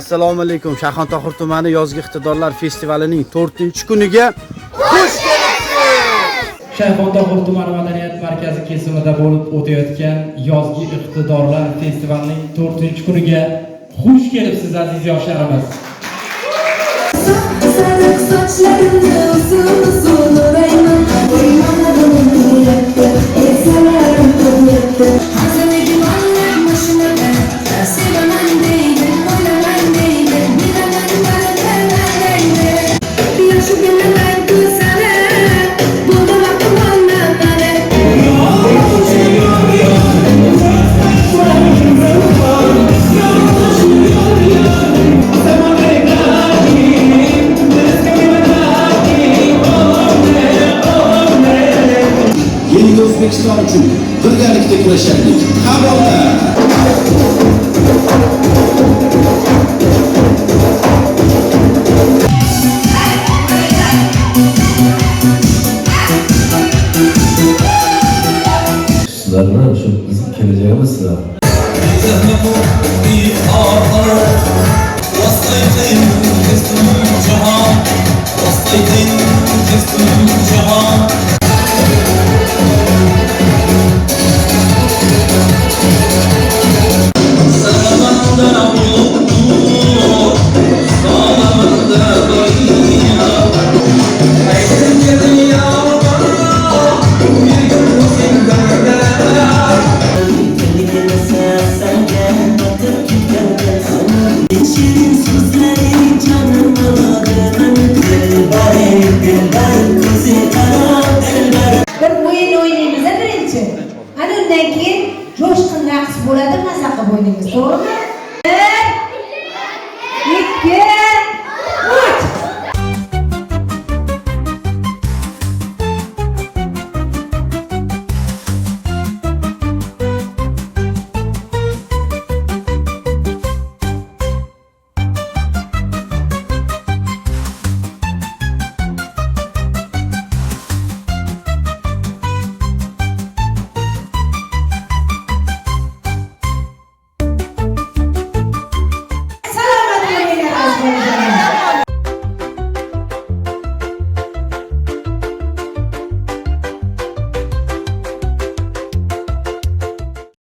Assalomu alaykum. Shayxontohur tumani yozgi iqtidorlar festivalining 4-kuniga xush kelibsiz. Shayxontohur tumani madaniyat markazi kesimida bo'lib o'tayotgan yozgi iqtidorlar festivalining 4-kuniga xush kelibsiz aziz yoshlarimiz. O'zbekiston uchun birgalikda kurashaylik. Xabarlar. Sizlarni shu bizning kelajagimiz sizlar. Ana undan keyin jo'shqin raqs bo'ladi, maza qilib o'ynaymiz, to'g'rimi?